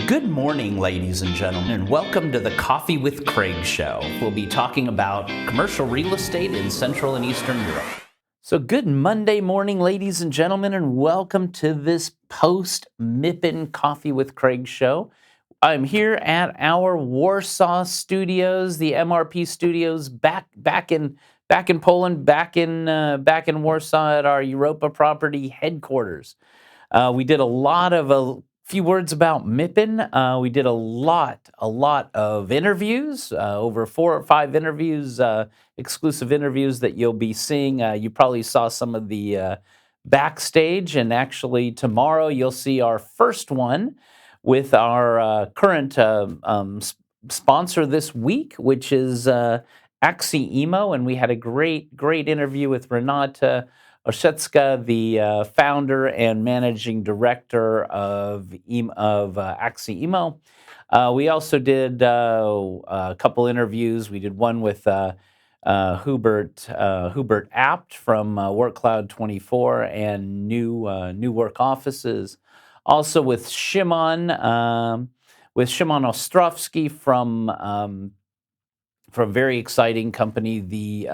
Good morning, ladies and gentlemen, and welcome to the Coffee with Craig show. We'll be talking about commercial real estate in Central and Eastern Europe. So good Monday morning, ladies and gentlemen, and welcome to this post-MIPIN Coffee with Craig show. I'm here at our Warsaw studios, the MRP studios, back in Poland, back in Warsaw at our EuropaProperty headquarters. We did a few words about MIPIN. We did a lot of interviews, over 4 or 5 interviews, exclusive interviews that you'll be seeing. You probably saw some of the backstage, and actually tomorrow you'll see our first one with our current sponsor this week, which is CEE, and we had a great interview with Renata Oszecka, the founder and managing director of CEE. We also did a couple interviews. We did one with Hubert Apt from WorkCloud24 and New Work Offices. Also with Szymon Ostrowski from a very exciting company, the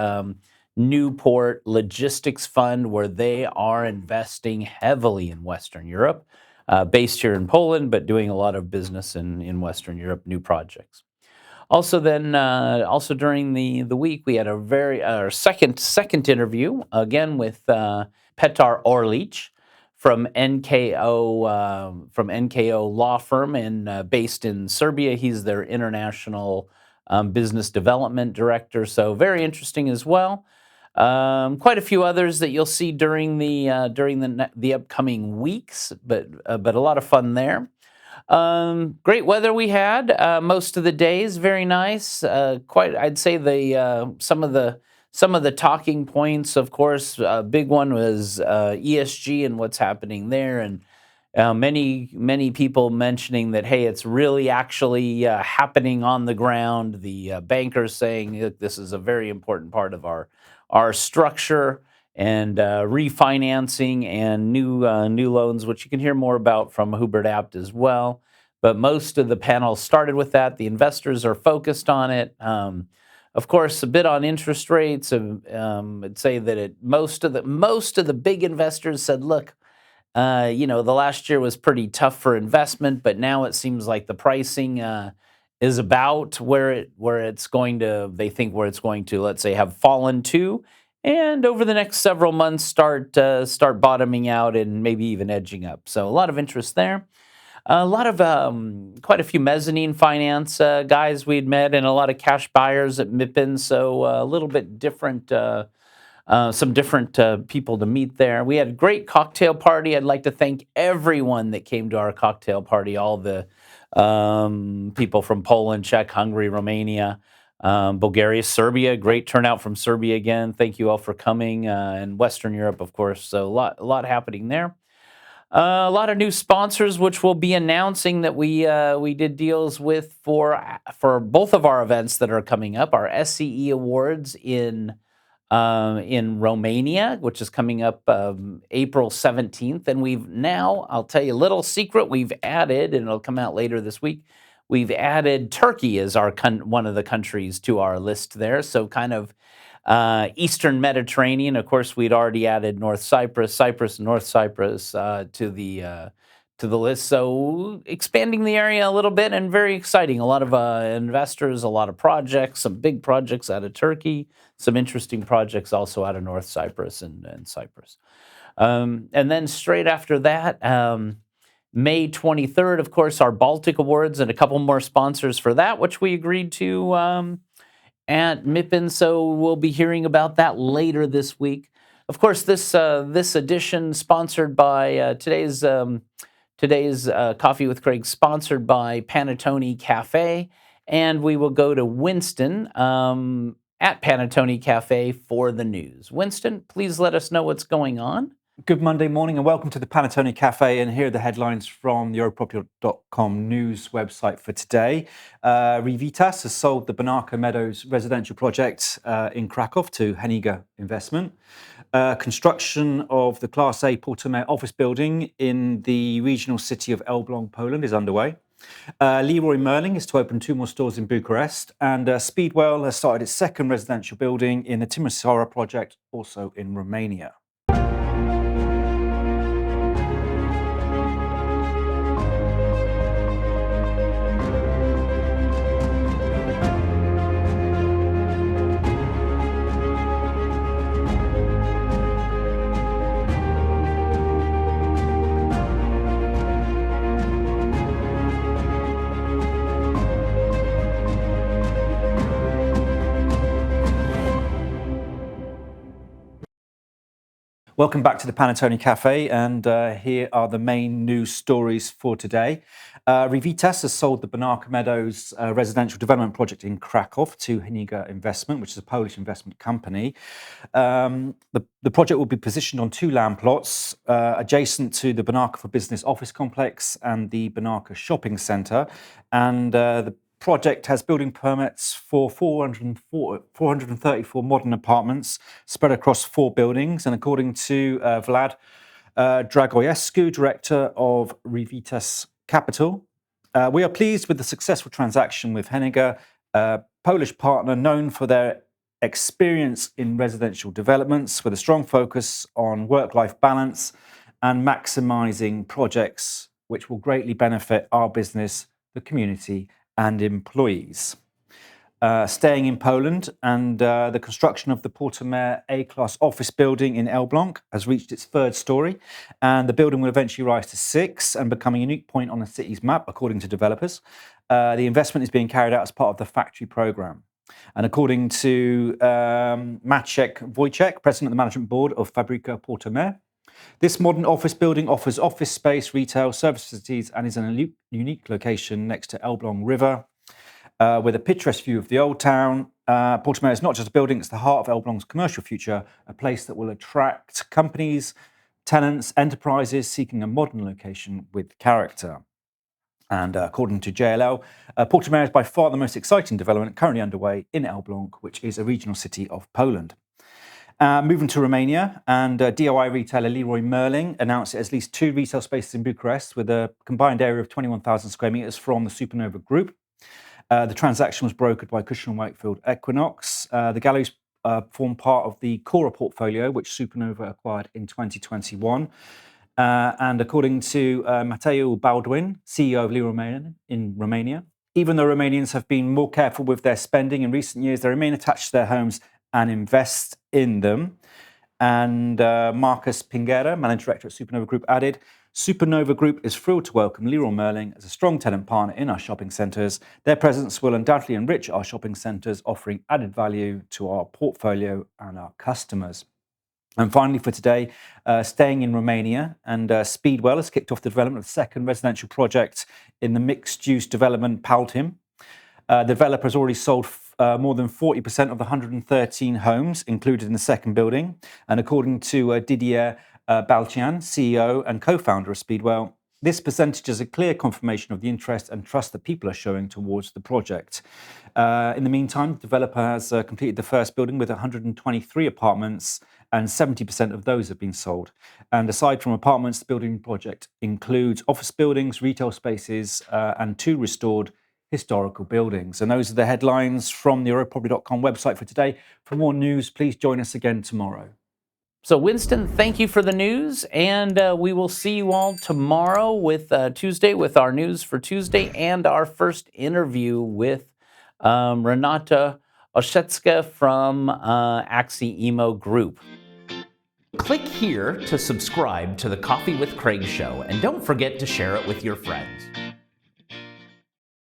Newport Logistics Fund, where they are investing heavily in Western Europe, based here in Poland, but doing a lot of business in Western Europe, new projects. Also during the week, we had our second interview, again with Petar Orlic from NKO law firm, and based in Serbia. He's their international business development director, so very interesting as well. Quite a few others that you'll see during the upcoming weeks, but a lot of fun there. Great weather we had most of the days, very nice. I'd say some of the talking points, of course, big one was ESG and what's happening there, and many people mentioning that, hey, it's really actually happening on the ground. The bankers saying that this is a very important part of our structure, and refinancing and new loans, which you can hear more about from Hubert Apt as well. But most of the panel started with that. The investors are focused on it. Of course, a bit on interest rates. I'd say that most of the big investors said, look, the last year was pretty tough for investment, but now it seems like the pricing is about where it's going to, let's say, have fallen to, and over the next several months start bottoming out and maybe even edging up. So a lot of interest there. A lot of quite a few mezzanine finance guys we'd met, and a lot of cash buyers at MIPIN. So a little bit different. Some different people to meet there. We had a great cocktail party. I'd like to thank everyone that came to our cocktail party, all the people from Poland, Czech, Hungary, Romania, Bulgaria, Serbia. Great turnout from Serbia again. Thank you all for coming. And Western Europe, of course. So a lot happening there. A lot of new sponsors, which we'll be announcing that we did deals with for both of our events that are coming up. Our CEE Awards in Romania, which is coming up April 17th. And I'll tell you a little secret, we've added, and it'll come out later this week, we've added Turkey as one of the countries to our list there. So kind of Eastern Mediterranean. Of course, we'd already added North Cyprus, North Cyprus to the list. So expanding the area a little bit, and very exciting. A lot of investors, a lot of projects, some big projects out of Turkey, some interesting projects also out of North Cyprus and Cyprus. And then straight after that, May 23rd, of course, our Baltic Awards, and a couple more sponsors for that, which we agreed to at MIPIN. So we'll be hearing about that later this week. Of course, this edition sponsored by today's Coffee with Craig, sponsored by PANATTONI CAFE, and we will go to Winston at PANATTONI CAFE for the news. Winston, please let us know what's going on. Good Monday morning and welcome to the PANATTONI CAFE, and here are the headlines from the EuropaProperty.com news website for today. Revitas has sold the Bonarka Meadows residential project in Krakow to Heniga Investment. Construction of the Class A Portomet office building in the regional city of Elbląg, Poland is underway. Leroy Merlin is to open 2 more stores in Bucharest, and Speedwell has started its second residential building in the Timisoara project, also in Romania. Welcome back to the Panettoni Cafe, and here are the main news stories for today. Revitas has sold the Banarka Meadows residential development project in Krakow to CRE Investment, which is a Polish investment company. The project will be positioned on 2 land plots adjacent to the Banarka for Business office complex and the Banarka shopping centre, and the project has building permits for 434 modern apartments spread across 4 buildings. And according to Vlad Dragoyescu, director of Revitas Capital, we are pleased with the successful transaction with CRE, a Polish partner known for their experience in residential developments with a strong focus on work-life balance and maximising projects which will greatly benefit our business, the community and employees. Staying in Poland, and the construction of the Portomer A-class office building in Elbląg has reached its 3rd story, and the building will eventually rise to 6 and become a unique point on the city's map, according to developers. The investment is being carried out as part of the factory programme. And according to Maciek Wojciech, president of the management board of Fabryka Portomer, this modern office building offers office space, retail, service facilities, and is in a unique location next to Elbląg River, with a picturesque view of the old town. Portomer is not just a building, it's the heart of Elbląg's commercial future, a place that will attract companies, tenants, enterprises seeking a modern location with character. And according to JLL, Portomer is by far the most exciting development currently underway in Elbląg, which is a regional city of Poland. Moving to Romania, and DIY retailer Leroy Merlin announced it has leased 2 retail spaces in Bucharest with a combined area of 21,000 square metres from the Supernova Group. The transaction was brokered by Cushman & Wakefield Equinox. The galleries form part of the Cora portfolio, which Supernova acquired in 2021. And according to Mateu Baldwin, CEO of Leroy Merlin in Romania, even though Romanians have been more careful with their spending in recent years, they remain attached to their homes and invest in them. And Marcus Pingera, managing director at Supernova Group, added, Supernova Group is thrilled to welcome Leroy Merlin as a strong tenant partner in our shopping centres. Their presence will undoubtedly enrich our shopping centres, offering added value to our portfolio and our customers. And finally for today, staying in Romania, and Speedwell has kicked off the development of the second residential project in the mixed-use development Paltim. The developer has already sold more than 40% of the 113 homes included in the second building. And according to Didier Balcian, CEO and co-founder of Speedwell, this percentage is a clear confirmation of the interest and trust that people are showing towards the project. In the meantime, the developer has completed the first building with 123 apartments, and 70% of those have been sold. And aside from apartments, the building project includes office buildings, retail spaces, and 2 restored historical buildings. And those are the headlines from the EuropaProperty.com website for today. For more news, please join us again tomorrow. So Winston, thank you for the news, and we will see you all tomorrow with Tuesday with our news for Tuesday and our first interview with Renata Oszecka from EXPO Group. Click here to subscribe to the Coffee with Craig show, and don't forget to share it with your friends.